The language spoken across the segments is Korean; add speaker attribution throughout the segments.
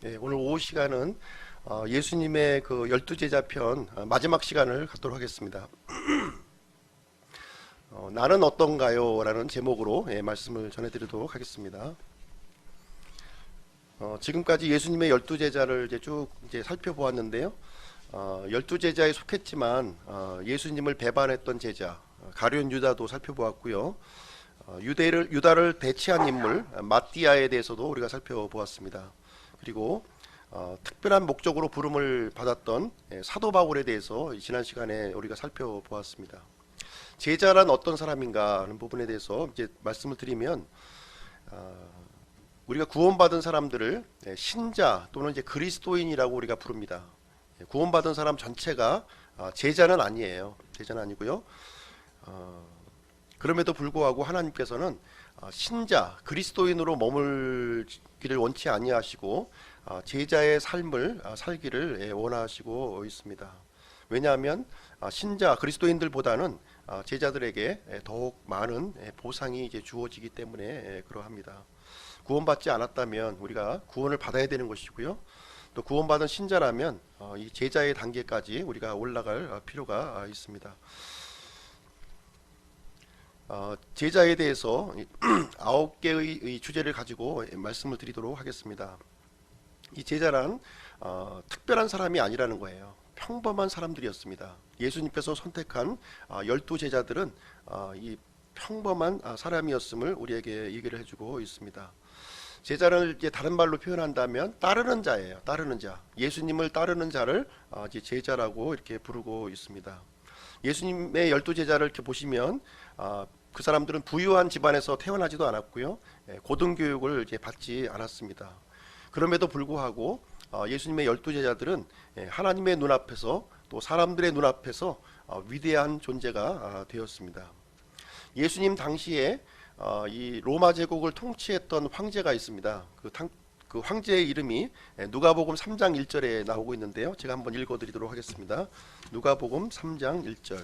Speaker 1: 네, 오늘 오후 시간은 예수님의 그 열두 제자 편 마지막 시간을 갖도록 하겠습니다. 나는 어떤가요? 라는 제목으로 말씀을 전해드리도록 하겠습니다. 지금까지 예수님의 열두 제자를 이제 쭉 살펴보았는데요. 열두 제자에 속했지만 예수님을 배반했던 제자 가룟 유다도 살펴보았고요. 유다를 대체한 인물 마띠아에 대해서도 우리가 살펴보았습니다. 그리고 특별한 목적으로 부름을 받았던 사도 바울에 대해서 지난 시간에 우리가 살펴보았습니다. 제자란 어떤 사람인가 하는 부분에 대해서 이제 말씀을 드리면, 우리가 구원받은 사람들을 신자 또는 이제 그리스도인이라고 우리가 부릅니다. 구원받은 사람 전체가 제자는 아니에요. 제자는 아니고요. 그럼에도 불구하고 하나님께서는 신자 그리스도인으로 머물기를 원치 아니하시고 제자의 삶을 살기를 원하시고 있습니다. 왜냐하면 신자 그리스도인들보다는 제자들에게 더욱 많은 보상이 이제 주어지기 때문에 그러합니다. 구원받지 않았다면 우리가 구원을 받아야 되는 것이고요. 또 구원받은 신자라면 이 제자의 단계까지 우리가 올라갈 필요가 있습니다. 제자에 대해서 9개의 주제를 가지고 말씀을 드리도록 하겠습니다. 이 제자란 특별한 사람이 아니라는 거예요. 평범한 사람들이었습니다. 예수님께서 선택한 12제자들은 이 평범한 사람이었음을 우리에게 얘기를 해주고 있습니다. 제자를 이제 다른 말로 표현한다면 따르는 자예요. 따르는 자. 예수님을 따르는 자를 이제 제자라고 이렇게 부르고 있습니다. 예수님의 12제자를 이렇게 보시면 그 사람들은 부유한 집안에서 태어나지도 않았고요. 고등교육을 이제 받지 않았습니다. 그럼에도 불구하고 예수님의 12제자들은 하나님의 눈앞에서 또 사람들의 눈앞에서 위대한 존재가 되었습니다. 예수님 당시에 이 로마 제국을 통치했던 황제가 있습니다. 그 황제의 이름이 누가복음 3장 1절에 나오고 있는데요. 제가 한번 읽어드리도록 하겠습니다. 누가복음 3장 1절.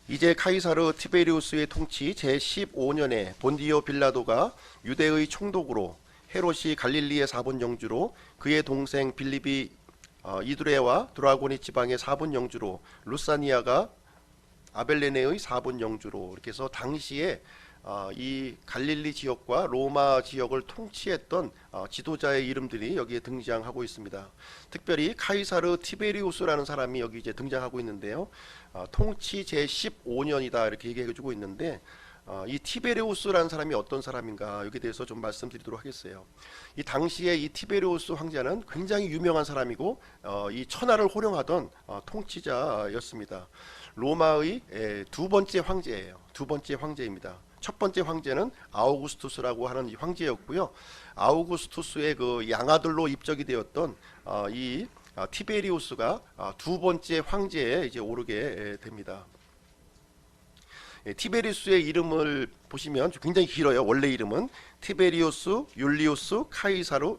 Speaker 1: 이제 카이사르 티베리우스의 통치 제15년에 본디오 빌라도가 유대의 총독으로, 헤롯이 갈릴리의 4분 영주로, 그의 동생 빌립이 이두레와 드라고니 지방의 4분 영주로, 루사니아가 아벨레네의 4분 영주로, 이렇게 해서 당시에 이 갈릴리 지역과 로마 지역을 통치했던 지도자의 이름들이 여기에 등장하고 있습니다. 특별히 카이사르 티베리우스라는 사람이 여기 이제 등장하고 있는데요. 통치 제15년이다 이렇게 얘기해주고 있는데, 이 티베리우스라는 사람이 어떤 사람인가 여기에 대해서 좀 말씀드리도록 하겠어요. 이 당시에 이 티베리우스 황제는 굉장히 유명한 사람이고 이 천하를 호령하던 통치자였습니다. 로마의 두 번째 황제예요. 두 번째 황제입니다. 첫 번째 황제는 아우구스투스라고 하는 황제였고요. 아우구스투스의 그 양아들로 입적이 되었던 이 티베리우스가 두 번째 황제에 이제 오르게 됩니다. 티베리우스의 이름을 보시면 굉장히 길어요. 원래 이름은 티베리우스 율리우스 카이사르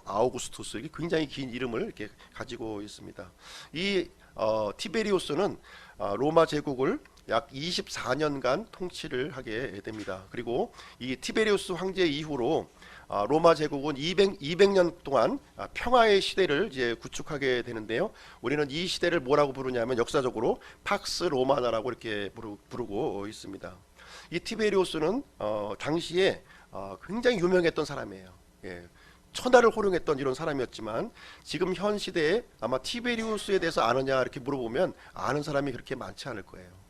Speaker 1: 아우구스투스, 이게 굉장히 긴 이름을 이렇게 가지고 있습니다. 이 티베리우스는 로마 제국을 약 24년간 통치를 하게 됩니다. 그리고 이 티베리우스 황제 이후로 로마 제국은 200년 동안 평화의 시대를 이제 구축하게 되는데요. 우리는 이 시대를 뭐라고 부르냐면 역사적으로 팍스 로마나라고 이렇게 부르고 있습니다. 이 티베리우스는 당시에 굉장히 유명했던 사람이에요. 천하를 호령했던 이런 사람이었지만 지금 현 시대에 아마 티베리우스에 대해서 아느냐 이렇게 물어보면 아는 사람이 그렇게 많지 않을 거예요.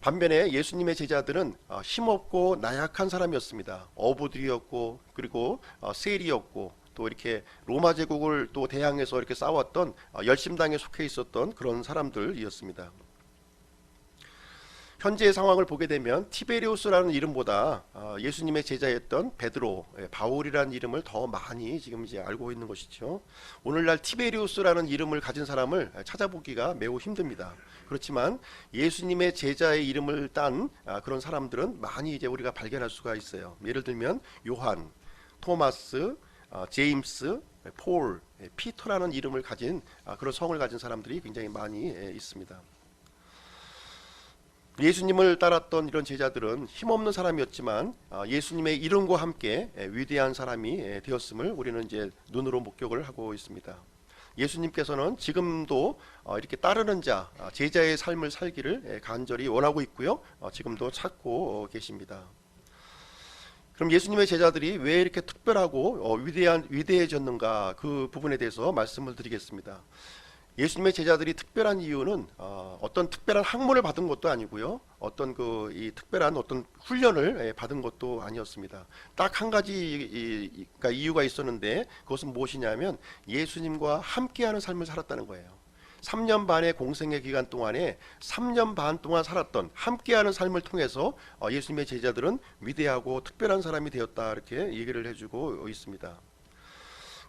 Speaker 1: 반면에 예수님의 제자들은 힘없고 나약한 사람이었습니다. 어부들이었고, 그리고 세리였고, 또 이렇게 로마 제국을 또 대항해서 이렇게 싸웠던 열심당에 속해 있었던 그런 사람들이었습니다. 현재의 상황을 보게 되면 티베리우스라는 이름보다 예수님의 제자였던 베드로, 바울이라는 이름을 더 많이 지금 이제 알고 있는 것이죠. 오늘날 티베리우스라는 이름을 가진 사람을 찾아보기가 매우 힘듭니다. 그렇지만 예수님의 제자의 이름을 딴 그런 사람들은 많이 이제 우리가 발견할 수가 있어요. 예를 들면 요한, 토마스, 제임스, 폴, 피터라는 이름을 가진 그런 성을 가진 사람들이 굉장히 많이 있습니다. 예수님을 따랐던 이런 제자들은 힘없는 사람이었지만 예수님의 이름과 함께 위대한 사람이 되었음을 우리는 이제 눈으로 목격을 하고 있습니다. 예수님께서는 지금도 이렇게 따르는 자, 제자의 삶을 살기를 간절히 원하고 있고요. 지금도 찾고 계십니다. 그럼 예수님의 제자들이 왜 이렇게 특별하고 위대해졌는가, 그 부분에 대해서 말씀을 드리겠습니다. 예수님의 제자들이 특별한 이유는 어떤 특별한 학문을 받은 것도 아니고요, 어떤 이 특별한 어떤 훈련을 받은 것도 아니었습니다. 딱 한 가지 이유가 있었는데, 그것은 무엇이냐면 예수님과 함께하는 삶을 살았다는 거예요. 3년 반의 공생의 기간 동안에 3년 반 동안 살았던 함께하는 삶을 통해서 예수님의 제자들은 위대하고 특별한 사람이 되었다, 이렇게 얘기를 해주고 있습니다.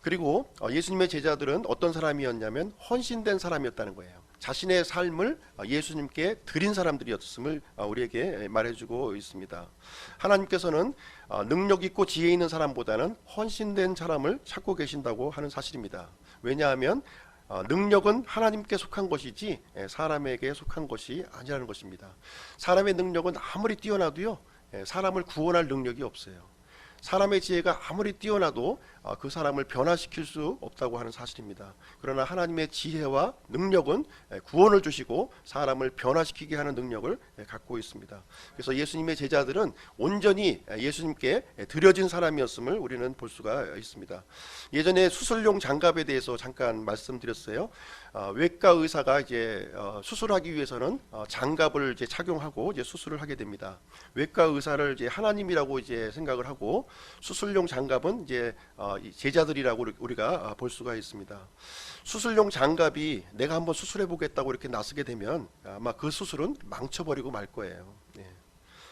Speaker 1: 그리고 예수님의 제자들은 어떤 사람이었냐면 헌신된 사람이었다는 거예요. 자신의 삶을 예수님께 드린 사람들이었음을 우리에게 말해주고 있습니다. 하나님께서는 능력 있고 지혜 있는 사람보다는 헌신된 사람을 찾고 계신다고 하는 사실입니다. 왜냐하면 능력은 하나님께 속한 것이지 사람에게 속한 것이 아니라는 것입니다. 사람의 능력은 아무리 뛰어나도요, 사람을 구원할 능력이 없어요. 사람의 지혜가 아무리 뛰어나도 그 사람을 변화시킬 수 없다고 하는 사실입니다. 그러나 하나님의 지혜와 능력은 구원을 주시고 사람을 변화시키게 하는 능력을 갖고 있습니다. 그래서 예수님의 제자들은 온전히 예수님께 드려진 사람이었음을 우리는 볼 수가 있습니다. 예전에 수술용 장갑에 대해서 잠깐 말씀드렸어요. 외과 의사가 이제 수술하기 위해서는 장갑을 이제 착용하고 이제 수술을 하게 됩니다. 외과 의사를 이제 하나님이라고 이제 생각을 하고 수술용 장갑은 이제 제자들이라고 우리가 볼 수가 있습니다. 수술용 장갑이 내가 한번 수술해 보겠다고 이렇게 나서게 되면 아마 그 수술은 망쳐버리고 말 거예요.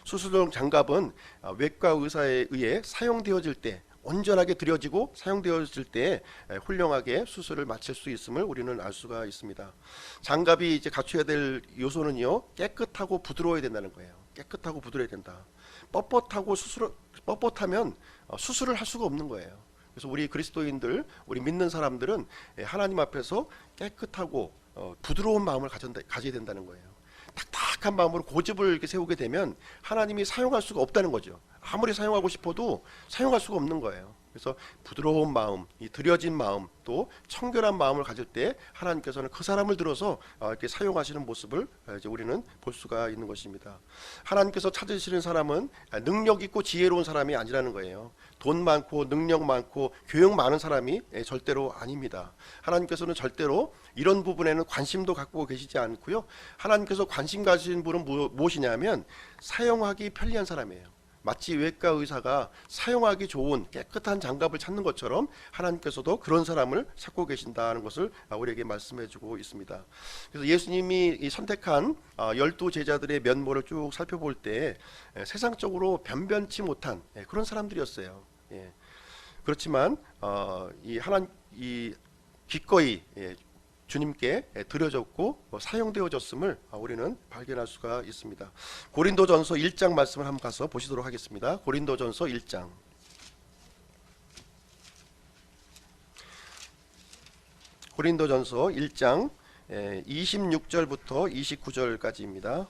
Speaker 1: 수술용 장갑은 외과 의사에 의해 사용되어질 때, 온전하게 들여지고 사용되어질 때 훌륭하게 수술을 마칠 수 있음을 우리는 알 수가 있습니다. 장갑이 이제 갖춰야 될 요소는요, 깨끗하고 부드러워야 된다는 거예요. 깨끗하고 부드러워야 된다. 뻣뻣하면 수술을 할 수가 없는 거예요. 그래서 우리 그리스도인들, 우리 믿는 사람들은 하나님 앞에서 깨끗하고 부드러운 마음을 가져야 된다는 거예요. 딱딱한 마음으로 고집을 이렇게 세우게 되면 하나님이 사용할 수가 없다는 거죠. 아무리 사용하고 싶어도 사용할 수가 없는 거예요. 그래서 부드러운 마음, 이 드려진 마음, 또 청결한 마음을 가질 때 하나님께서는 그 사람을 들어서 이렇게 사용하시는 모습을 이제 우리는 볼 수가 있는 것입니다. 하나님께서 찾으시는 사람은 능력 있고 지혜로운 사람이 아니라는 거예요. 돈 많고 능력 많고 교육 많은 사람이 절대로 아닙니다. 하나님께서는 절대로 이런 부분에는 관심도 갖고 계시지 않고요. 하나님께서 관심 가지신 분은 무엇이냐면 사용하기 편리한 사람이에요. 마치 외과 의사가 사용하기 좋은 깨끗한 장갑을 찾는 것처럼 하나님께서도 그런 사람을 찾고 계신다는 것을 우리에게 말씀해 주고 있습니다. 그래서 예수님이 선택한 12 제자들의 면모를 쭉 살펴볼 때 세상적으로 변변치 못한 그런 사람들이었어요. 그렇지만 이 기꺼이 주님께 드려졌고 사용되어졌음을 우리는 발견할 수가 있습니다. 고린도전서 1장 말씀을 한번 가서 보시도록 하겠습니다. 고린도전서 1장. 고린도전서 1장 26절부터 29절까지입니다.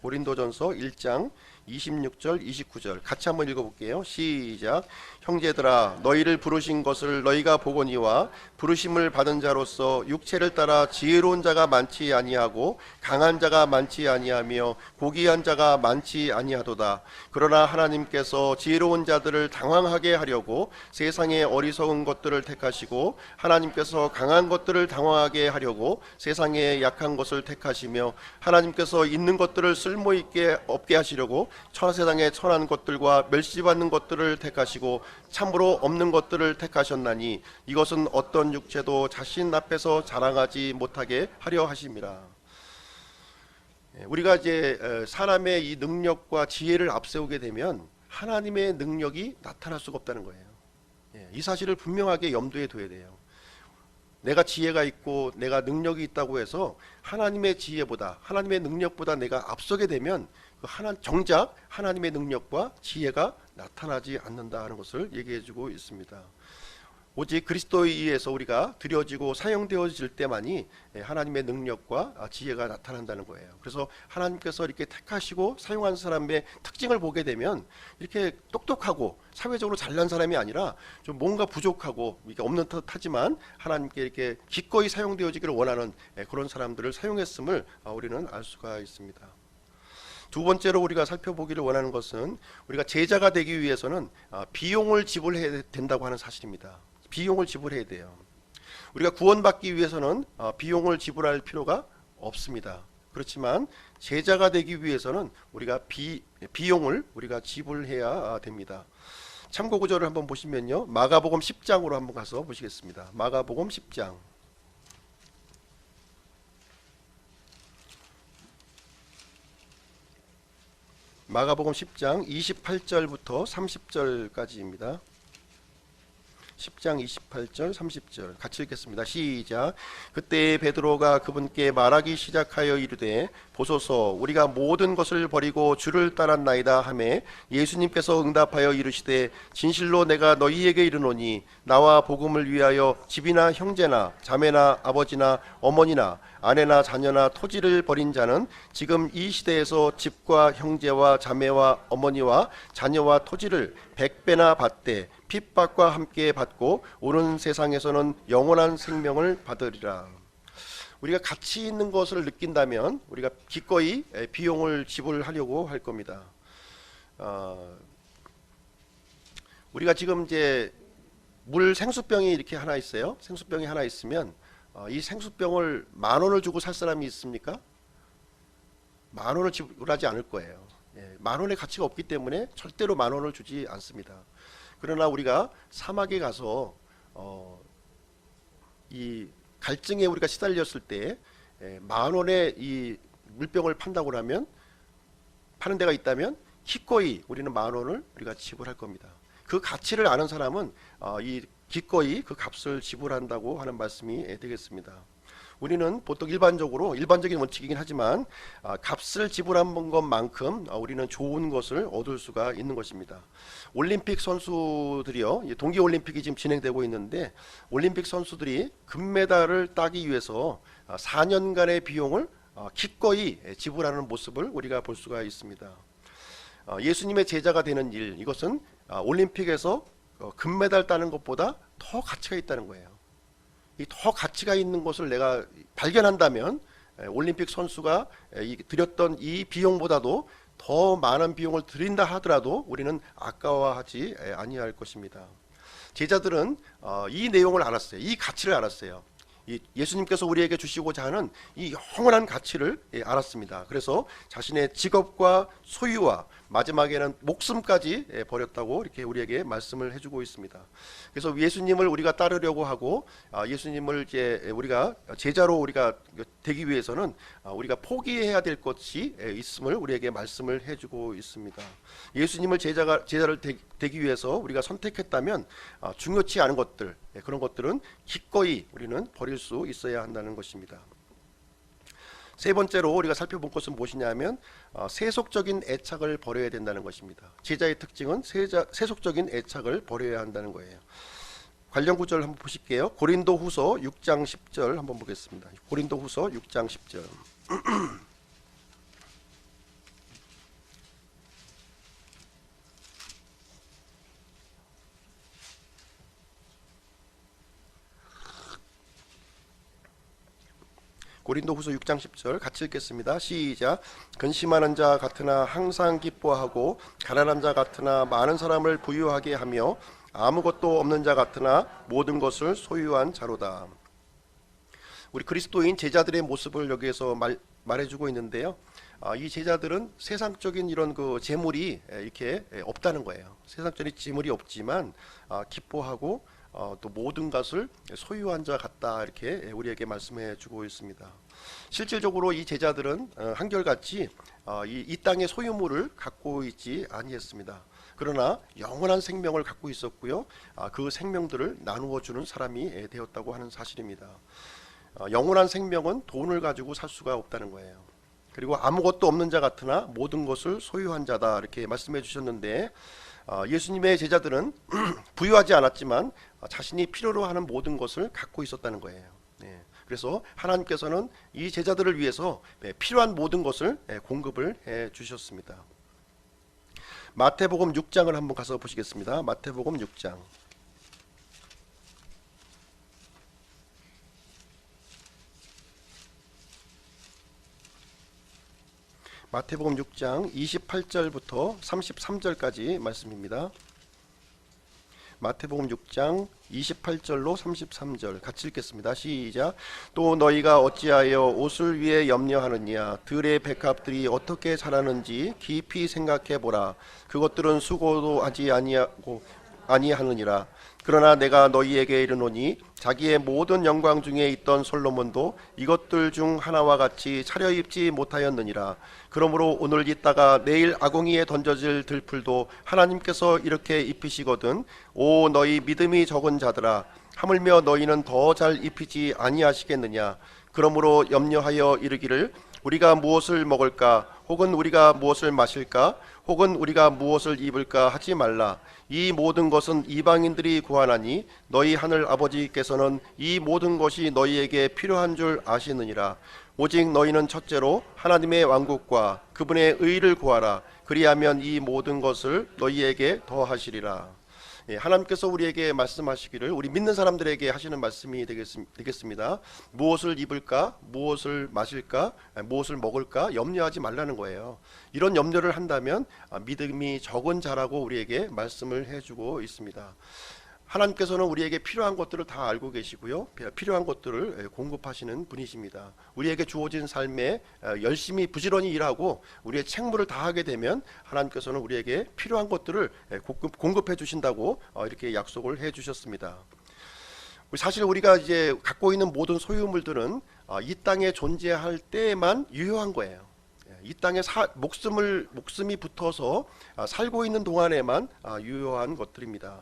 Speaker 1: 고린도전서 1장 26절 29절 같이 한번 읽어볼게요. 시작. 형제들아, 너희를 부르신 것을 너희가 보거니와 부르심을 받은 자로서 육체를 따라 지혜로운 자가 많지 아니하고 강한 자가 많지 아니하며 고귀한 자가 많지 아니하도다. 그러나 하나님께서 지혜로운 자들을 당황하게 하려고 세상의 어리석은 것들을 택하시고 하나님께서 강한 것들을 당황하게 하려고 세상의 약한 것을 택하시며 하나님께서 있는 것들을 쓸모있게 없게 하시려고 천하세상의 천한 것들과 멸시받는 것들을 택하시고 참으로 없는 것들을 택하셨나니 이것은 어떤 육체도 자신 앞에서 자랑하지 못하게 하려 하심이라. 우리가 이제 사람의 이 능력과 지혜를 앞세우게 되면 하나님의 능력이 나타날 수가 없다는 거예요. 이 사실을 분명하게 염두에 둬야 돼요. 내가 지혜가 있고 내가 능력이 있다고 해서 하나님의 지혜보다, 하나님의 능력보다 내가 앞서게 되면 정작 하나님의 능력과 지혜가 나타나지 않는다는 것을 얘기해주고 있습니다. 오직 그리스도에 의해서 우리가 드려지고 사용되어질 때만이 하나님의 능력과 지혜가 나타난다는 거예요. 그래서 하나님께서 이렇게 택하시고 사용한 사람의 특징을 보게 되면 이렇게 똑똑하고 사회적으로 잘난 사람이 아니라 좀 뭔가 부족하고 이게 없는 듯하지만 하나님께 이렇게 기꺼이 사용되어지기를 원하는 그런 사람들을 사용했음을 우리는 알 수가 있습니다. 두 번째로 우리가 살펴보기를 원하는 것은 우리가 제자가 되기 위해서는 비용을 지불해야 된다고 하는 사실입니다. 비용을 지불해야 돼요. 우리가 구원받기 위해서는 비용을 지불할 필요가 없습니다. 그렇지만 제자가 되기 위해서는 우리가 비용을 우리가 지불해야 됩니다. 참고 구절을 한번 보시면요, 마가복음 10장으로 한번 가서 보시겠습니다. 마가복음 10장. 마가복음 10장 28절부터 30절까지입니다. 10장 28절 30절 같이 읽겠습니다. 시작. 그때 베드로가 그분께 말하기 시작하여 이르되 보소서 우리가 모든 것을 버리고 주를 따랐나이다 하매 예수님께서 응답하여 이르시되 진실로 내가 너희에게 이르노니 나와 복음을 위하여 집이나 형제나 자매나 아버지나 어머니나 아내나 자녀나 토지를 버린 자는 지금 이 시대에서 집과 형제와 자매와 어머니와 자녀와 토지를 100배나 받되 핍박과 함께 받고 오는 세상에서는 영원한 생명을 받으리라. 우리가 가치 있는 것을 느낀다면 우리가 기꺼이 비용을 지불하려고 할 겁니다. 우리가 지금 이제 물 생수병이 이렇게 하나 있어요. 생수병이 하나 있으면 이 생수병을 10,000원을 주고 살 사람이 있습니까? 10,000원을 지불하지 않을 거예요. 10,000원의 가치가 없기 때문에 절대로 10,000원을 주지 않습니다. 그러나 우리가 사막에 가서 이 갈증에 우리가 시달렸을 때 10,000원의 이 물병을 판다고 하면 파는 데가 있다면 기꺼이 우리는 10,000원을 우리가 지불할 겁니다. 그 가치를 아는 사람은 이 기꺼이 그 값을 지불한다고 하는 말씀이 되겠습니다. 우리는 보통 일반적인 원칙이긴 하지만 값을 지불한 것만큼 우리는 좋은 것을 얻을 수가 있는 것입니다. 올림픽 선수들이요, 동계올림픽이 지금 진행되고 있는데 올림픽 선수들이 금메달을 따기 위해서 4년간의 비용을 기꺼이 지불하는 모습을 우리가 볼 수가 있습니다. 예수님의 제자가 되는 일, 이것은 올림픽에서 금메달 따는 것보다 더 가치가 있다는 거예요. 이 더 가치가 있는 것을 내가 발견한다면 올림픽 선수가 드렸던 이 비용보다도 더 많은 비용을 드린다 하더라도 우리는 아까워하지 아니할 것입니다. 제자들은 이 내용을 알았어요. 이 가치를 알았어요. 예수님께서 우리에게 주시고자 하는 이 영원한 가치를 알았습니다. 그래서 자신의 직업과 소유와 마지막에는 목숨까지 버렸다고 이렇게 우리에게 말씀을 해주고 있습니다. 그래서 예수님을 우리가 따르려고 하고 예수님을 이제 우리가 제자로 우리가 되기 위해서는 우리가 포기해야 될 것이 있음을 우리에게 말씀을 해주고 있습니다. 예수님을 제자를 되기 위해서 우리가 선택했다면 중요치 않은 것들, 그런 것들은 기꺼이 우리는 버릴 수 있어야 한다는 것입니다. 세 번째로 우리가 살펴본 것은 무엇이냐면 세속적인 애착을 버려야 된다는 것입니다. 제자의 특징은 세속적인 애착을 버려야 한다는 거예요. 관련 구절 한번 보실게요. 고린도후서 6장 10절 한번 보겠습니다. 고린도후서 6장 10절. 고린도후서 6장 10절 같이 읽겠습니다. 시작. 근심하는 자 같으나 항상 기뻐하고 가난한 자 같으나 많은 사람을 부유하게 하며 아무것도 없는 자 같으나 모든 것을 소유한 자로다. 우리 그리스도인 제자들의 모습을 여기에서 말해주고 있는데요. 이 제자들은 세상적인 이런 그 재물이 이렇게 없다는 거예요. 세상적인 재물이 없지만 기뻐하고 또 모든 것을 소유한 자 같다, 이렇게 우리에게 말씀해 주고 있습니다. 실질적으로 이 제자들은 한결같이 이 땅의 소유물을 갖고 있지 아니했습니다. 그러나 영원한 생명을 갖고 있었고요, 그 생명들을 나누어 주는 사람이 되었다고 하는 사실입니다. 영원한 생명은 돈을 가지고 살 수가 없다는 거예요. 그리고 아무것도 없는 자 같으나 모든 것을 소유한 자다, 이렇게 말씀해 주셨는데 예수님의 제자들은 부유하지 않았지만 자신이 필요로 하는 모든 것을 갖고 있었다는 거예요. 네. 그래서 하나님께서는 이 제자들을 위해서 필요한 모든 것을 공급을 해 주셨습니다. 마태복음 6장을 한번 가서 보시겠습니다. 마태복음 6장. 마태복음 6장 28절부터 33절까지 말씀입니다. 마태복음 6장 28절로 33절 같이 읽겠습니다. 시작. 또 너희가 어찌하여 옷을 위해 염려하느냐. 들의 백합들이 어떻게 자라는지 깊이 생각해 보라. 그것들은 수고도 하지 아니하느니라. 그러나 내가 너희에게 이르노니 자기의 모든 영광 중에 있던 솔로몬도 이것들 중 하나와 같이 차려입지 못하였느니라. 그러므로 오늘 있다가 내일 아궁이에 던져질 들풀도 하나님께서 이렇게 입히시거든. 오 너희 믿음이 적은 자들아, 하물며 너희는 더 잘 입히지 아니하시겠느냐. 그러므로 염려하여 이르기를 우리가 무엇을 먹을까, 혹은 우리가 무엇을 마실까, 혹은 우리가 무엇을 입을까 하지 말라. 이 모든 것은 이방인들이 구하나니 너희 하늘 아버지께서는 이 모든 것이 너희에게 필요한 줄 아시느니라. 오직 너희는 첫째로 하나님의 왕국과 그분의 의를 구하라. 그리하면 이 모든 것을 너희에게 더하시리라. 하나님께서 우리에게 말씀하시기를, 우리 믿는 사람들에게 하시는 말씀이 되겠습니다. 무엇을 입을까, 무엇을 마실까, 무엇을 먹을까 염려하지 말라는 거예요. 이런 염려를 한다면 믿음이 적은 자라고 우리에게 말씀을 해주고 있습니다. 하나님께서는 우리에게 필요한 것들을 다 알고 계시고요, 필요한 것들을 공급하시는 분이십니다. 우리에게 주어진 삶에 열심히 부지런히 일하고 우리의 책무를 다하게 되면 하나님께서는 우리에게 필요한 것들을 공급해 주신다고 이렇게 약속을 해 주셨습니다. 사실 우리가 이제 갖고 있는 모든 소유물들은 이 땅에 존재할 때에만 유효한 거예요. 이 땅에 목숨이 붙어서 살고 있는 동안에만 유효한 것들입니다.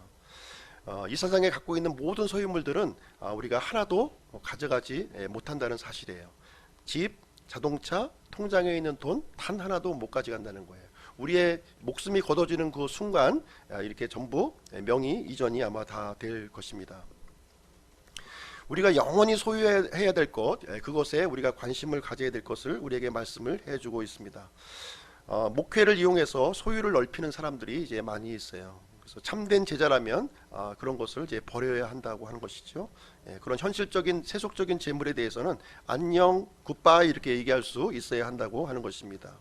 Speaker 1: 이 세상에 갖고 있는 모든 소유물들은 우리가 하나도 가져가지 못한다는 사실이에요. 집, 자동차, 통장에 있는 돈 단 하나도 못 가져간다는 거예요. 우리의 목숨이 걷어지는 그 순간 이렇게 전부 명의 이전이 아마 다 될 것입니다. 우리가 영원히 소유해야 될 것, 그것에 우리가 관심을 가져야 될 것을 우리에게 말씀을 해주고 있습니다. 목회를 이용해서 소유를 넓히는 사람들이 이제 많이 있어요. 그래서 참된 제자라면 그런 것을 이제 버려야 한다고 하는 것이죠. 그런 현실적인 세속적인 재물에 대해서는 안녕, 굿바이 이렇게 얘기할 수 있어야 한다고 하는 것입니다.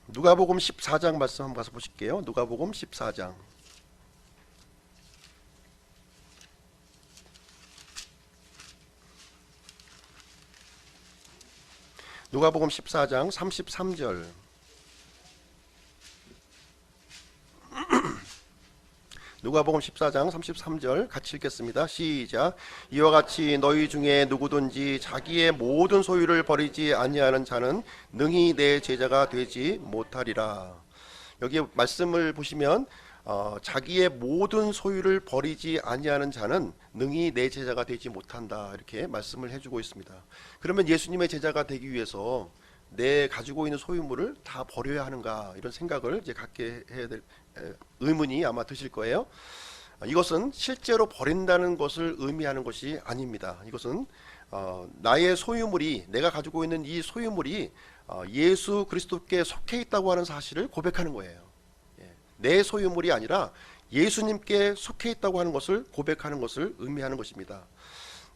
Speaker 1: 누가복음 14장 말씀 한번 가서 보실게요. 누가복음 14장. 누가복음 14장 33절. 누가복음 14장 33절 같이 읽겠습니다. 시작. 이와 같이 너희 중에 누구든지 자기의 모든 소유를 버리지 아니하는 자는 능히 내 제자가 되지 못하리라. 여기 말씀을 보시면 자기의 모든 소유를 버리지 아니하는 자는 능히 내 제자가 되지 못한다, 이렇게 말씀을 해주고 있습니다. 그러면 예수님의 제자가 되기 위해서 내 가지고 있는 소유물을 다 버려야 하는가, 이런 생각을 이제 갖게 해야 될 의문이 아마 드실 거예요. 이것은 실제로 버린다는 것을 의미하는 것이 아닙니다. 이것은 나의 소유물이, 내가 가지고 있는 이 소유물이 예수 그리스도께 속해 있다고 하는 사실을 고백하는 거예요. 내 소유물이 아니라 예수님께 속해 있다고 하는 것을 고백하는 것을 의미하는 것입니다.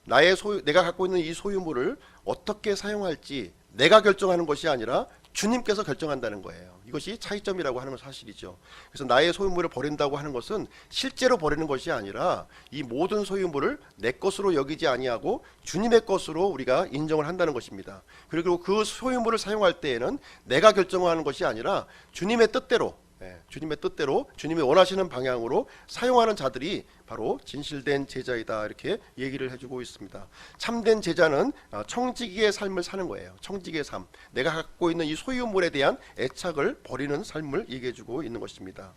Speaker 1: 내가 갖고 있는 이 소유물을 어떻게 사용할지 내가 결정하는 것이 아니라 주님께서 결정한다는 거예요. 이것이 차이점이라고 하는 사실이죠. 그래서 나의 소유물을 버린다고 하는 것은 실제로 버리는 것이 아니라 이 모든 소유물을 내 것으로 여기지 아니하고 주님의 것으로 우리가 인정을 한다는 것입니다. 그리고 그 소유물을 사용할 때에는 내가 결정하는 것이 아니라 주님의 뜻대로, 주님이 원하시는 방향으로 사용하는 자들이 바로 진실된 제자이다, 이렇게 얘기를 해주고 있습니다. 참된 제자는 청지기의 삶을 사는 거예요. 청지기의 삶, 내가 갖고 있는 이 소유물에 대한 애착을 버리는 삶을 얘기해주고 있는 것입니다.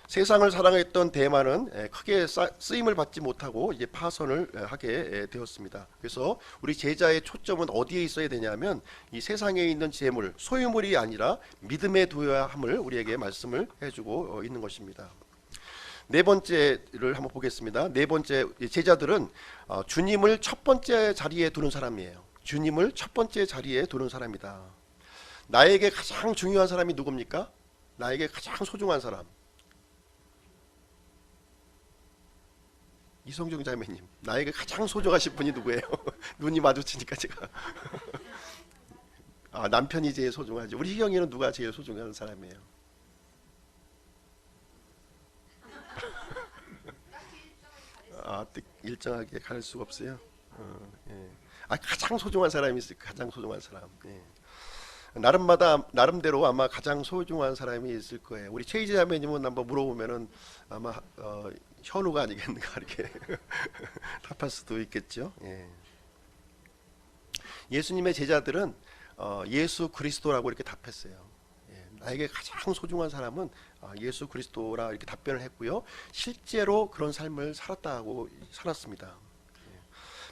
Speaker 1: 세상을 사랑했던 대만은 크게 쓰임을 받지 못하고 이제 파선을 하게 되었습니다. 그래서 우리 제자의 초점은 어디에 있어야 되냐면 이 세상에 있는 재물, 소유물이 아니라 믿음에 두어야 함을 우리에게 말씀을 해주고 있는 것입니다. 네 번째를 한번 보겠습니다. 네 번째, 제자들은 주님을 첫 번째 자리에 두는 사람이에요. 주님을 첫 번째 자리에 두는 사람이다. 나에게 가장 중요한 사람이 누굽니까? 나에게 가장 소중한 사람. 이성정 자매님, 나에게 가장 소중하신 분이 누구예요? 눈이 마주치니까 제가 남편이 제일 소중하죠. 우리 희경이는 누가 제일 소중한 사람이에요? 일정하게 갈 수가 없어요. 예. 가장 소중한 사람이 있어요. 가장 소중한 사람. 예. 나름대로 아마 가장 소중한 사람이 있을 거예요. 우리 최희재 자매님은 한번 물어보면은 아마 현우가 아니겠는가 이렇게 답할 수도 있겠죠. 예. 예수님의 제자들은 예수 그리스도라고 이렇게 답했어요. 예. 나에게 가장 소중한 사람은 예수 그리스도라 이렇게 답변을 했고요. 실제로 그런 삶을 살았습니다. 예.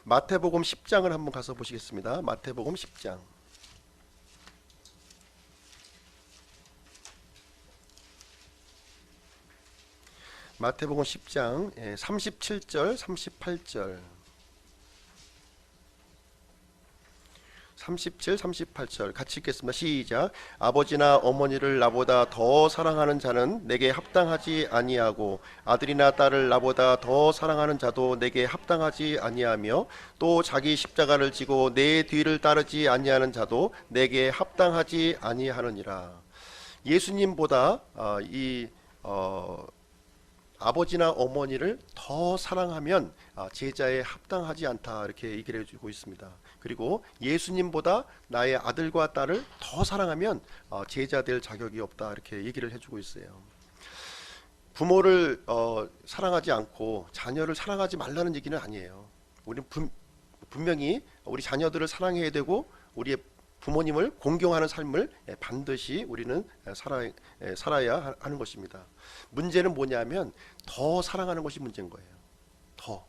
Speaker 1: 마태복음 10장을 한번 가서 보시겠습니다. 마태복음 10장. 마태복음 10장 37절 38절 37, 38절 같이 읽겠습니다. 시작. 아버지나 어머니를 나보다 더 사랑하는 자는 내게 합당하지 아니하고 아들이나 딸을 나보다 더 사랑하는 자도 내게 합당하지 아니하며 또 자기 십자가를 지고 내 뒤를 따르지 아니하는 자도 내게 합당하지 아니하느니라. 예수님보다 아버지나 어머니를 더 사랑하면 제자에 합당하지 않다 이렇게 얘기를 해주고 있습니다. 그리고 예수님보다 나의 아들과 딸을 더 사랑하면 제자 될 자격이 없다 이렇게 얘기를 해주고 있어요. 부모를 사랑하지 않고 자녀를 사랑하지 말라는 얘기는 아니에요. 우리는 분명히 우리 자녀들을 사랑해야 되고 우리의 부모님을 공경하는 삶을 반드시 우리는 살아야 하는 것입니다. 문제는 뭐냐면 더 사랑하는 것이 문제인 거예요. 더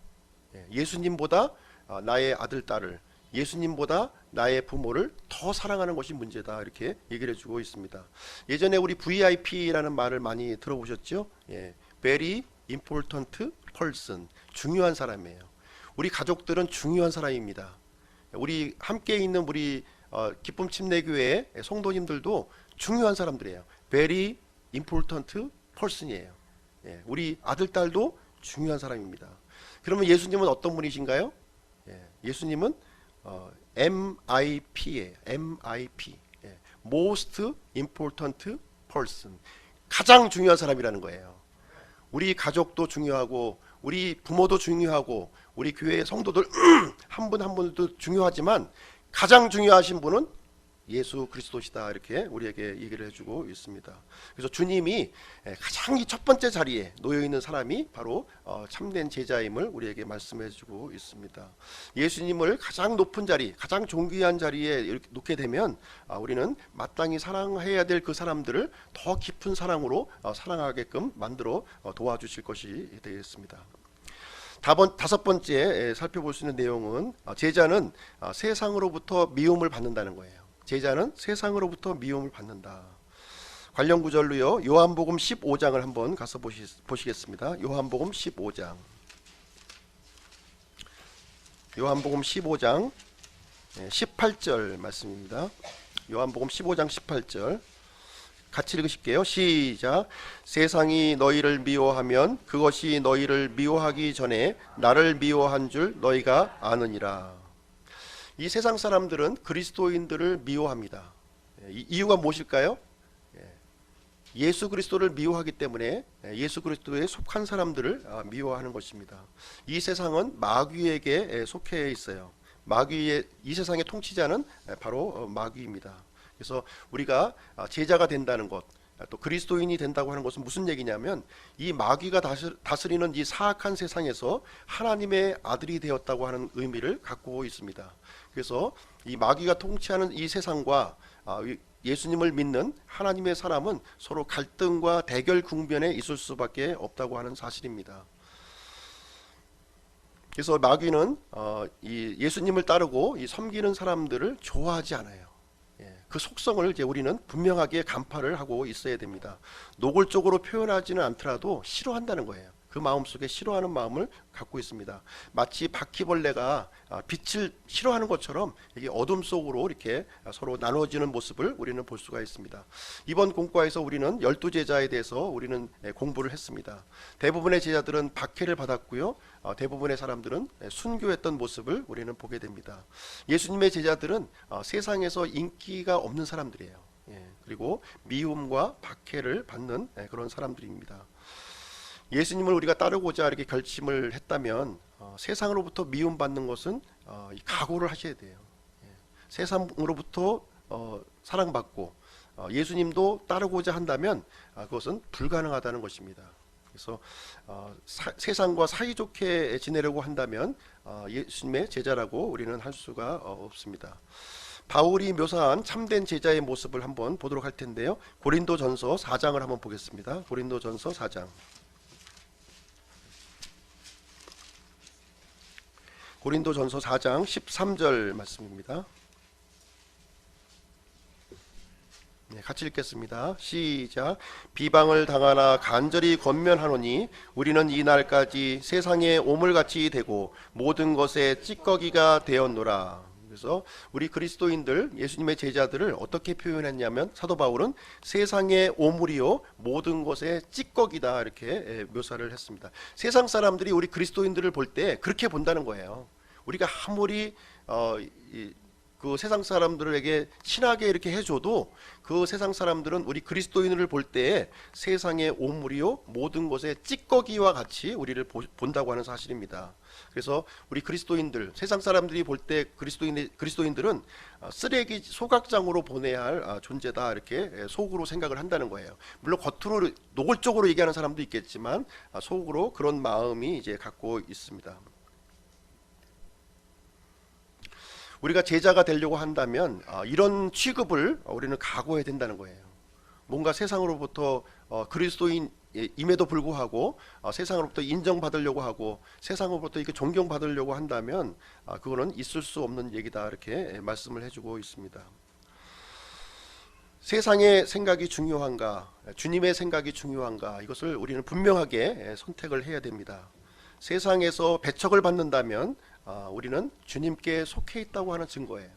Speaker 1: 예수님보다 나의 아들 딸을, 예수님보다 나의 부모를 더 사랑하는 것이 문제다 이렇게 얘기를 해주고 있습니다. 예전에 우리 VIP라는 말을 많이 들어보셨죠? Very important person, 중요한 사람이에요. 우리 가족들은 중요한 사람입니다. 우리 함께 있는 우리 기쁨 침례교회 성도님들도 중요한 사람들이에요. Very important person이에요. 우리 아들 딸도 중요한 사람입니다. 그러면 예수님은 어떤 분이신가요? 예수님은 MIP예요. MIP, Most Important Person, 가장 중요한 사람이라는 거예요. 우리 가족도 중요하고 우리 부모도 중요하고 우리 교회 성도들 한 분 한 분도 중요하지만 가장 중요하신 분은 예수 그리스도시다 이렇게 우리에게 얘기를 해주고 있습니다. 그래서 주님이 가장 이 첫 번째 자리에 놓여 있는 사람이 바로 참된 제자임을 우리에게 말씀해주고 있습니다. 예수님을 가장 높은 자리, 가장 존귀한 자리에 이렇게 놓게 되면 우리는 마땅히 사랑해야 될 그 사람들을 더 깊은 사랑으로 사랑하게끔 만들어 도와주실 것이 되겠습니다. 다섯 번째 살펴볼 수 있는 내용은 제자는 세상으로부터 미움을 받는다는 거예요. 제자는 세상으로부터 미움을 받는다. 관련 구절로요. 요한복음 15장을 한번 가서 보시겠습니다. 요한복음 15장. 요한복음 15장 18절 말씀입니다. 요한복음 15장 18절 같이 읽으실게요. 시작. 세상이 너희를 미워하면 그것이 너희를 미워하기 전에 나를 미워한 줄 너희가 아느니라. 이 세상 사람들은 그리스도인들을 미워합니다. 이유가 무엇일까요? 예수 그리스도를 미워하기 때문에 예수 그리스도에 속한 사람들을 미워하는 것입니다. 이 세상은 마귀에게 속해 있어요. 이 세상의 통치자는 바로 마귀입니다. 그래서 우리가 제자가 된다는 것, 또 그리스도인이 된다고 하는 것은 무슨 얘기냐면 이 마귀가 다스리는 이 사악한 세상에서 하나님의 아들이 되었다고 하는 의미를 갖고 있습니다. 그래서 이 마귀가 통치하는 이 세상과 예수님을 믿는 하나님의 사람은 서로 갈등과 대결 국면에 있을 수밖에 없다고 하는 사실입니다. 그래서 마귀는 이 예수님을 따르고 이 섬기는 사람들을 좋아하지 않아요. 그 속성을 이제 우리는 분명하게 간파를 하고 있어야 됩니다. 노골적으로 표현하지는 않더라도 싫어한다는 거예요. 그 마음속에 싫어하는 마음을 갖고 있습니다. 마치 바퀴벌레가 빛을 싫어하는 것처럼 이게 어둠 속으로 이렇게 서로 나눠지는 모습을 우리는 볼 수가 있습니다. 이번 공과에서 우리는 12제자에 대해서 우리는 공부를 했습니다. 대부분의 제자들은 박해를 받았고요. 대부분의 사람들은 순교했던 모습을 우리는 보게 됩니다. 예수님의 제자들은 세상에서 인기가 없는 사람들이에요. 그리고 미움과 박해를 받는 그런 사람들입니다. 예수님을 우리가 따르고자 이렇게 결심을 했다면 세상으로부터 미움받는 것은 각오를 하셔야 돼요. 세상으로부터 사랑받고 예수님도 따르고자 한다면 그것은 불가능하다는 것입니다. 그래서 세상과 사이좋게 지내려고 한다면 예수님의 제자라고 우리는 할 수가 없습니다. 바울이 묘사한 참된 제자의 모습을 한번 보도록 할 텐데요. 고린도전서 4장을 한번 보겠습니다. 고린도전서 4장. 고린도전서 4장 13절 말씀입니다. 같이 읽겠습니다. 시작. 비방을 당하나 간절히 권면하노니 우리는 이 날까지 세상의 오물같이 되고 모든 것에 찌꺼기가 되었노라. 그래서 우리 그리스도인들, 예수님의 제자들을 어떻게 표현했냐면 사도 바울은 세상의 오물이요 모든 것에 찌꺼기다 이렇게 묘사를 했습니다. 세상 사람들이 우리 그리스도인들을 볼 때 그렇게 본다는 거예요. 우리가 아무리 그 세상 사람들에게 친하게 이렇게 해줘도 그 세상 사람들은 우리 그리스도인을 볼 때 세상의 오물이요 모든 것에 찌꺼기와 같이 우리를 본다고 하는 사실입니다. 그래서 우리 그리스도인들, 세상 사람들이 볼 때 그리스도인들은 쓰레기 소각장으로 보내야 할 존재다 이렇게 속으로 생각을 한다는 거예요. 물론 겉으로 노골적으로 얘기하는 사람도 있겠지만 속으로 그런 마음이 이제 갖고 있습니다. 우리가 제자가 되려고 한다면 이런 취급을 우리는 각오해야 된다는 거예요. 뭔가 세상으로부터 그리스도인임에도 불구하고 세상으로부터 인정받으려고 하고 세상으로부터 이렇게 존경받으려고 한다면 그거는 있을 수 없는 얘기다 이렇게 말씀을 해주고 있습니다. 세상의 생각이 중요한가, 주님의 생각이 중요한가, 이것을 우리는 분명하게 선택을 해야 됩니다. 세상에서 배척을 받는다면 우리는 주님께 속해 있다고 하는 증거예요.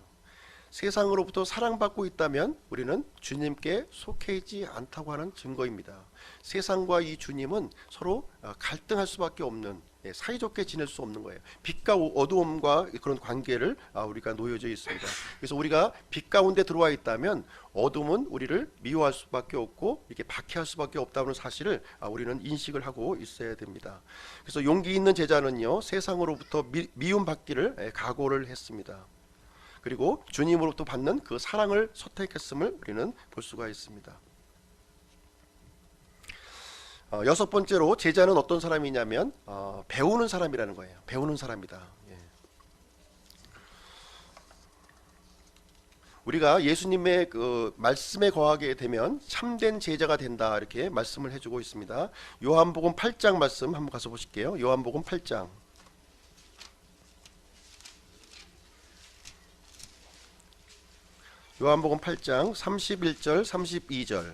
Speaker 1: 세상으로부터 사랑받고 있다면 우리는 주님께 속해 있지 않다고 하는 증거입니다. 세상과 이 주님은 서로 갈등할 수밖에 없는, 사이좋게 지낼 수 없는 거예요. 빛과 어두움과 그런 관계를 우리가 놓여져 있습니다. 그래서 우리가 빛 가운데 들어와 있다면 어둠은 우리를 미워할 수밖에 없고 이렇게 박해할 수밖에 없다는 사실을 우리는 인식을 하고 있어야 됩니다. 그래서 용기 있는 제자는요 세상으로부터 미움받기를 각오를 했습니다. 그리고 주님으로부터 받는 그 사랑을 선택했음을 우리는 볼 수가 있습니다. 여섯 번째로 제자는 어떤 사람이냐면 배우는 사람이라는 거예요. 배우는 사람이다. 우리가 예수님의 그 말씀에 거하게 되면 참된 제자가 된다 이렇게 말씀을 해주고 있습니다. 요한복음 8장 말씀 한번 가서 보실게요. 요한복음 8장. 요한복음 8장 31절 32절.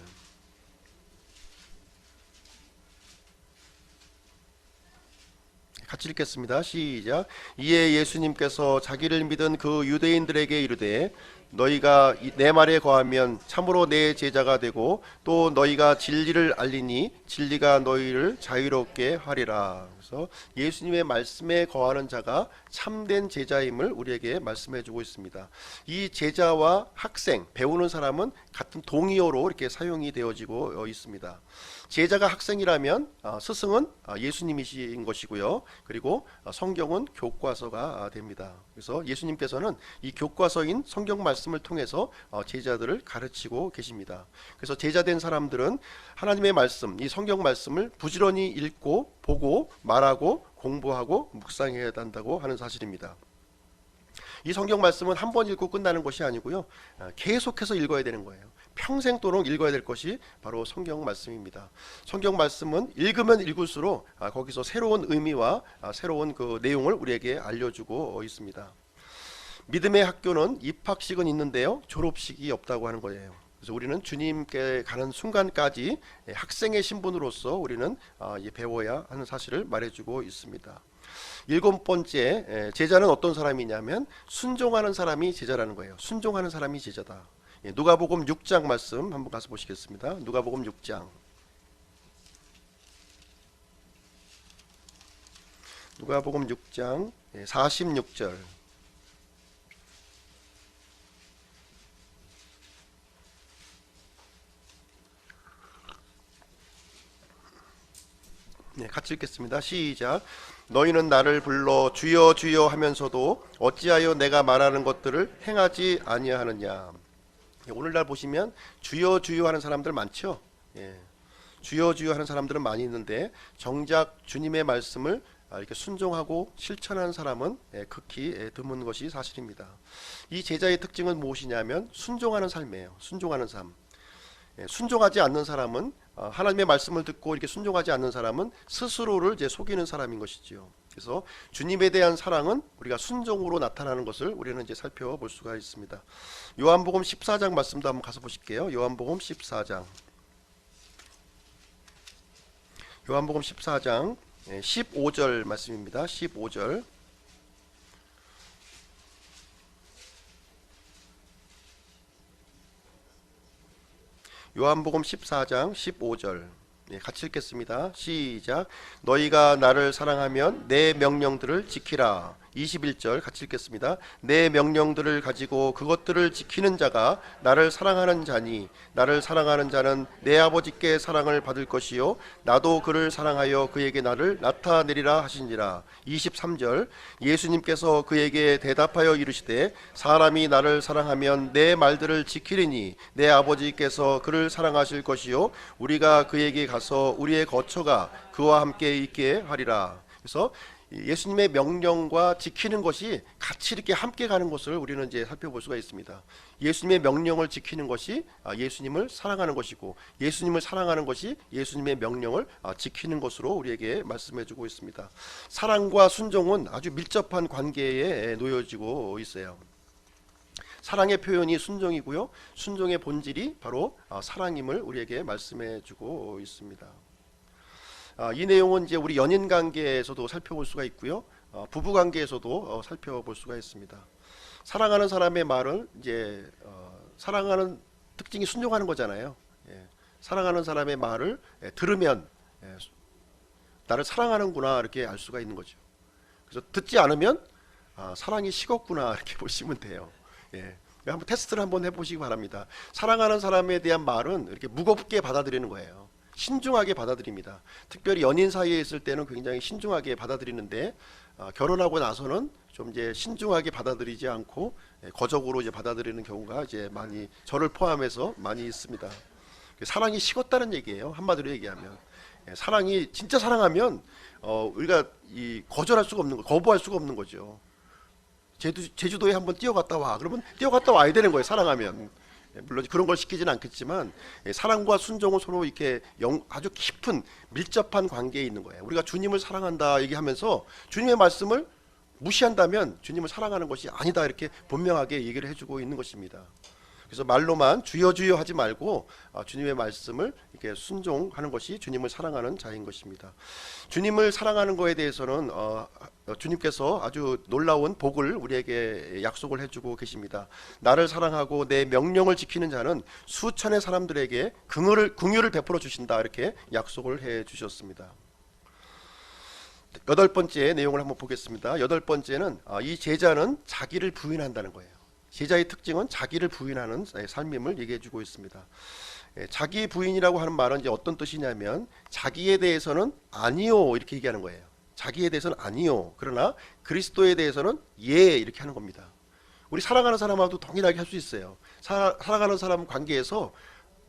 Speaker 1: 같이 읽겠습니다. 시작. 이에 예수님께서 자기를 믿은 그 유대인들에게 이르되 너희가 내 말에 거하면 참으로 내 제자가 되고 또 너희가 진리를 알리니 진리가 너희를 자유롭게 하리라. 그래서 예수님의 말씀에 거하는 자가 참된 제자임을 우리에게 말씀해 주고 있습니다. 이 제자와 학생, 배우는 사람은 같은 동의어로 이렇게 사용이 되어지고 있습니다. 제자가 학생이라면 스승은 예수님이신 것이고요. 그리고 성경은 교과서가 됩니다. 그래서 예수님께서는 이 교과서인 성경 말씀을 통해서 제자들을 가르치고 계십니다. 그래서 제자된 사람들은 하나님의 말씀, 이 성경 말씀을 부지런히 읽고 보고 말하고 공부하고 묵상해야 한다고 하는 사실입니다. 이 성경 말씀은 한 번 읽고 끝나는 것이 아니고요. 계속해서 읽어야 되는 거예요. 평생도록 읽어야 될 것이 바로 성경 말씀입니다. 성경 말씀은 읽으면 읽을수록 거기서 새로운 의미와 새로운 그 내용을 우리에게 알려주고 있습니다. 믿음의 학교는 입학식은 있는데요, 졸업식이 없다고 하는 거예요. 그래서 우리는 주님께 가는 순간까지 학생의 신분으로서 우리는 배워야 하는 사실을 말해주고 있습니다. 7번째, 제자는 어떤 사람이냐면 순종하는 사람이 제자라는 거예요. 순종하는 사람이 제자다. 누가복음 6장 말씀 한번 가서 보시겠습니다. 누가복음 6장. 누가복음 6장 46절. 같이 읽겠습니다. 시작. 너희는 나를 불러 주여 주여 하면서도 어찌하여 내가 말하는 것들을 행하지 아니하느냐. 오늘날 보시면 주여 주여 하는 사람들 많죠. 주여 주여 하는 사람들은 많이 있는데 정작 주님의 말씀을 이렇게 순종하고 실천하는 사람은 극히 드문 것이 사실입니다. 이 제자의 특징은 무엇이냐면 순종하는 삶이에요. 순종하는 삶. 순종하지 않는 사람은, 하나님의 말씀을 듣고 이렇게 순종하지 않는 사람은 스스로를 이제 속이는 사람인 것이지요. 그래서 주님에 대한 사랑은 우리가 순종으로 나타나는 것을 우리는 이제 살펴볼 수가 있습니다. 요한복음 14장 말씀도 한번 가서 보실게요. 요한복음 14장. 요한복음 14장 15절 말씀입니다. 15절. 요한복음 14장 15절 같이 읽겠습니다. 시작. 너희가 나를 사랑하면 내 명령들을 지키라. 21절 같이 읽겠습니다. 내 명령들을 가지고 그것들을 지키는 자가 나를 사랑하는 자니 나를 사랑하는 자는 내 아버지께 사랑을 받을 것이요 나도 그를 사랑하여 그에게 나를 나타내리라 하시니라. 23절 예수님께서 그에게 대답하여 이르시되 사람이 나를 사랑하면 내 말들을 지키리니 내 아버지께서 그를 사랑하실 것이요 우리가 그에게 가서 우리의 거처가 그와 함께 있게 하리라. 그래서 예수님의 명령과 지키는 것이 같이 이렇게 함께 가는 것을 우리는 이제 살펴볼 수가 있습니다. 예수님의 명령을 지키는 것이 예수님을 사랑하는 것이고 예수님을 사랑하는 것이 예수님의 명령을 지키는 것으로 우리에게 말씀해주고 있습니다. 사랑과 순종은 아주 밀접한 관계에 놓여지고 있어요. 사랑의 표현이 순종이고요, 순종의 본질이 바로 사랑임을 우리에게 말씀해주고 있습니다. 이 내용은 이제 우리 연인 관계에서도 살펴볼 수가 있고요, 부부 관계에서도 살펴볼 수가 있습니다. 사랑하는 사람의 말을 이제 사랑하는 특징이 순종하는 거잖아요. 사랑하는 사람의 말을 들으면 나를 사랑하는구나 이렇게 알 수가 있는 거죠. 그래서 듣지 않으면 사랑이 식었구나 이렇게 보시면 돼요. 한번 테스트를 한번 해보시기 바랍니다. 사랑하는 사람에 대한 말은 이렇게 무겁게 받아들이는 거예요. 신중하게 받아들입니다. 특별히 연인 사이에 있을 때는 굉장히 신중하게 받아들이는데 결혼하고 나서는 좀 이제 신중하게 받아들이지 않고 거적으로 이제 받아들이는 경우가 이제 많이, 저를 포함해서 많이 있습니다. 사랑이 식었다는 얘기예요. 한마디로 얘기하면 사랑이 진짜 사랑하면 우리가 거절할 수가 없는 거, 거부할 수가 없는 거죠. 제주도에 한번 뛰어갔다 와. 그러면 뛰어갔다 와야 되는 거예요. 사랑하면. 물론 그런 걸 시키지는 않겠지만 사랑과 순종은 서로 이렇게 아주 깊은 밀접한 관계에 있는 거예요. 우리가 주님을 사랑한다 얘기하면서 주님의 말씀을 무시한다면 주님을 사랑하는 것이 아니다 이렇게 분명하게 얘기를 해주고 있는 것입니다. 그래서 말로만 주여 주여 하지 말고 주님의 말씀을 이렇게 순종하는 것이 주님을 사랑하는 자인 것입니다. 주님을 사랑하는 것에 대해서는 주님께서 아주 놀라운 복을 우리에게 약속을 해주고 계십니다. 나를 사랑하고 내 명령을 지키는 자는 수천의 사람들에게 긍휼을 베풀어 주신다 이렇게 약속을 해 주셨습니다. 8번째 내용을 한번 보겠습니다. 8번째는 이 제자는 자기를 부인한다는 거예요. 제자의 특징은 자기를 부인하는 삶임을 얘기해 주고 있습니다. 자기 부인이라고 하는 말은 이제 어떤 뜻이냐면 자기에 대해서는 아니요 이렇게 얘기하는 거예요. 자기에 대해서는 아니요, 그러나 그리스도에 대해서는 예 이렇게 하는 겁니다. 우리 사랑하는 사람하고도 동일하게 할 수 있어요. 사랑하는 사람 관계에서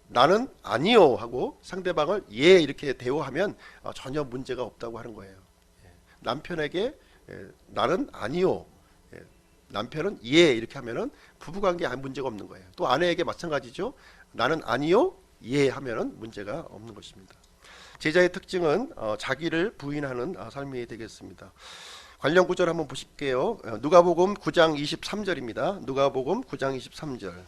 Speaker 1: 나는 아니요 하고 상대방을 예 이렇게 대우하면 전혀 문제가 없다고 하는 거예요. 남편에게 나는 아니요, 남편은 예 이렇게 하면은 부부관계에 아무 문제가 없는 거예요. 또 아내에게 마찬가지죠. 나는 아니요 예 하면은 문제가 없는 것입니다. 제자의 특징은 자기를 부인하는 삶이 되겠습니다. 관련 구절 한번 보실게요. 누가복음 9장 23절입니다. 누가복음 9장 23절.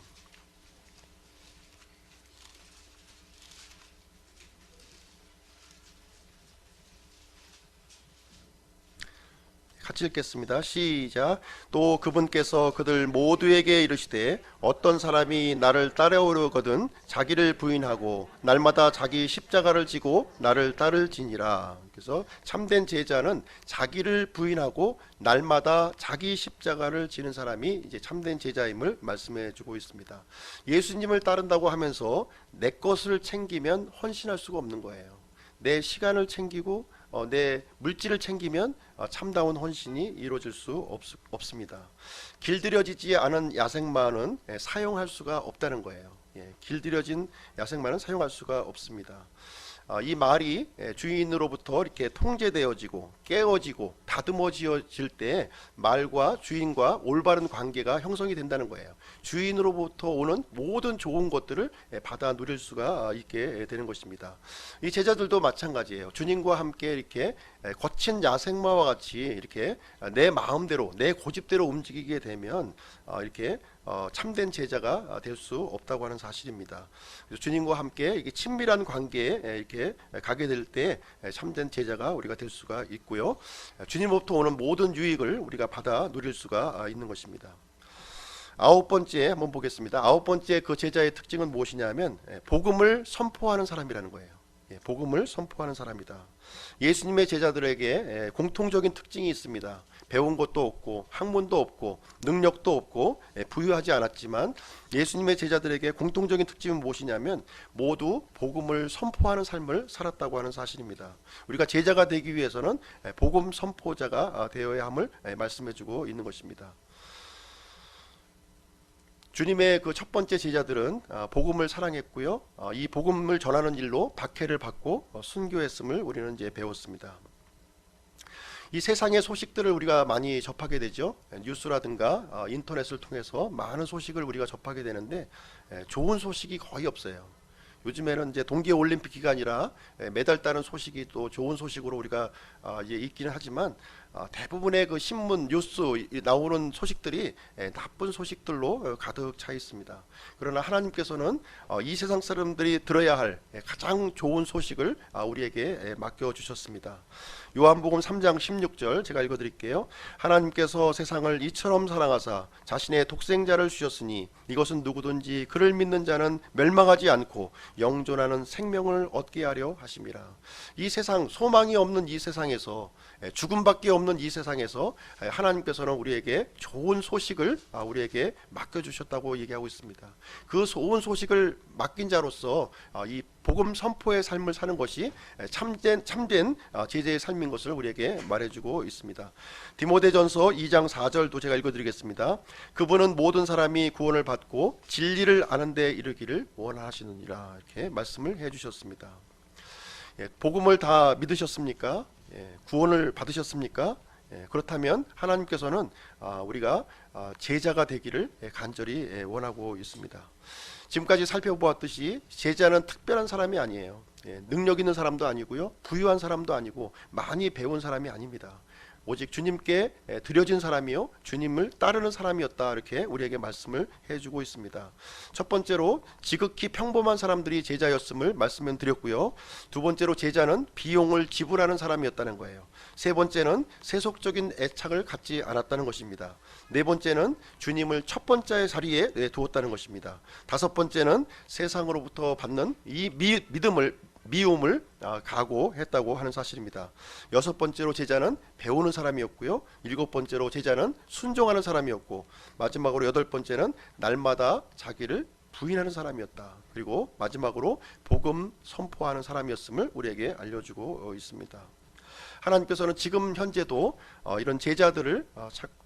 Speaker 1: 같이 읽겠습니다. 시작. 또 그분께서 그들 모두에게 이르시되 어떤 사람이 나를 따라오려거든 자기를 부인하고 날마다 자기 십자가를 지고 나를 따를지니라. 그래서 참된 제자는 자기를 부인하고 날마다 자기 십자가를 지는 사람이 이제 참된 제자임을 말씀해 주고 있습니다. 예수님을 따른다고 하면서 내 것을 챙기면 헌신할 수가 없는 거예요. 내 시간을 챙기고 내 물질을 챙기면 참다운 헌신이 이루어질 수 없습니다. 길들여지지 않은 야생마는 사용할 수가 없다는 거예요. 길들여진 야생마는 사용할 수가 없습니다. 이 말이 주인으로부터 이렇게 통제되어지고 깨어지고 다듬어질 때 말과 주인과 올바른 관계가 형성이 된다는 거예요. 주인으로부터 오는 모든 좋은 것들을 받아 누릴 수가 있게 되는 것입니다. 이 제자들도 마찬가지예요. 주님과 함께 이렇게 거친 야생마와 같이 이렇게 내 마음대로 내 고집대로 움직이게 되면 이렇게 참된 제자가 될 수 없다고 하는 사실입니다. 그래서 주님과 함께 이렇게 친밀한 관계에 이렇게 가게 될 때 참된 제자가 우리가 될 수가 있고요. 주님으로부터 오는 모든 유익을 우리가 받아 누릴 수가 있는 것입니다. 아홉 번째 한번 보겠습니다. 아홉 번째 그 제자의 특징은 무엇이냐면 복음을 선포하는 사람이라는 거예요. 복음을 선포하는 사람이다. 예수님의 제자들에게 공통적인 특징이 있습니다. 배운 것도 없고 학문도 없고 능력도 없고 부유하지 않았지만 예수님의 제자들에게 공통적인 특징은 무엇이냐면 모두 복음을 선포하는 삶을 살았다고 하는 사실입니다. 우리가 제자가 되기 위해서는 복음 선포자가 되어야 함을 말씀해주고 있는 것입니다. 주님의 그 첫 번째 제자들은 복음을 사랑했고요. 이 복음을 전하는 일로 박해를 받고 순교했음을 우리는 이제 배웠습니다. 이 세상의 소식들을 우리가 많이 접하게 되죠. 뉴스라든가 인터넷을 통해서 많은 소식을 우리가 접하게 되는데 좋은 소식이 거의 없어요. 요즘에는 이제 동계 올림픽 기간이라 매달 따른 소식이 또 좋은 소식으로 우리가 이제 있기는 하지만 대부분의 그 신문 뉴스 나오는 소식들이 나쁜 소식들로 가득 차 있습니다. 그러나 하나님께서는 이 세상 사람들이 들어야 할 가장 좋은 소식을 우리에게 맡겨 주셨습니다. 요한복음 3장 16절 제가 읽어드릴게요. 하나님께서 세상을 이처럼 사랑하사 자신의 독생자를 주셨으니 이것은 누구든지 그를 믿는 자는 멸망하지 않고 영존하는 생명을 얻게 하려 하심이라. 이 세상 소망이 없는 이 세상에서 죽음밖에 없는 이 세상에서 하나님께서는 우리에게 좋은 소식을 우리에게 맡겨주셨다고 얘기하고 있습니다. 그 좋은 소식을 맡긴 자로서 이 복음 선포의 삶을 사는 것이 참된 제자의 삶인 것을 우리에게 말해주고 있습니다. 디모데전서 2장 4절도 제가 읽어드리겠습니다. 그분은 모든 사람이 구원을 받고 진리를 아는 데 이르기를 원하시느니라. 이렇게 말씀을 해주셨습니다. 복음을 다 믿으셨습니까? 구원을 받으셨습니까? 그렇다면 하나님께서는 우리가 제자가 되기를 간절히 원하고 있습니다. 지금까지 살펴보았듯이 제자는 특별한 사람이 아니에요. 능력 있는 사람도 아니고요, 부유한 사람도 아니고 많이 배운 사람이 아닙니다. 오직 주님께 드려진 사람이요 주님을 따르는 사람이었다, 이렇게 우리에게 말씀을 해주고 있습니다. 첫 번째로 지극히 평범한 사람들이 제자였음을 말씀을 드렸고요, 두 번째로 제자는 비용을 지불하는 사람이었다는 거예요. 세 번째는 세속적인 애착을 갖지 않았다는 것입니다. 네 번째는 주님을 첫 번째 자리에 두었다는 것입니다. 다섯 번째는 세상으로부터 받는 이 미움을 각오했다고 하는 사실입니다. 여섯 번째로 제자는 배우는 사람이었고요, 일곱 번째로 제자는 순종하는 사람이었고, 마지막으로 여덟 번째는 날마다 자기를 부인하는 사람이었다. 그리고 마지막으로 복음 선포하는 사람이었음을 우리에게 알려주고 있습니다. 하나님께서는 지금 현재도 이런 제자들을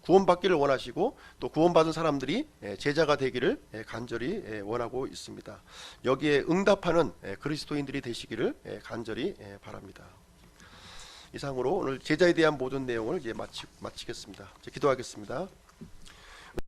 Speaker 1: 구원받기를 원하시고 또 구원받은 사람들이 제자가 되기를 간절히 원하고 있습니다. 여기에 응답하는 그리스도인들이 되시기를 간절히 바랍니다. 이상으로 오늘 제자에 대한 모든 내용을 이제 마치겠습니다. 기도하겠습니다.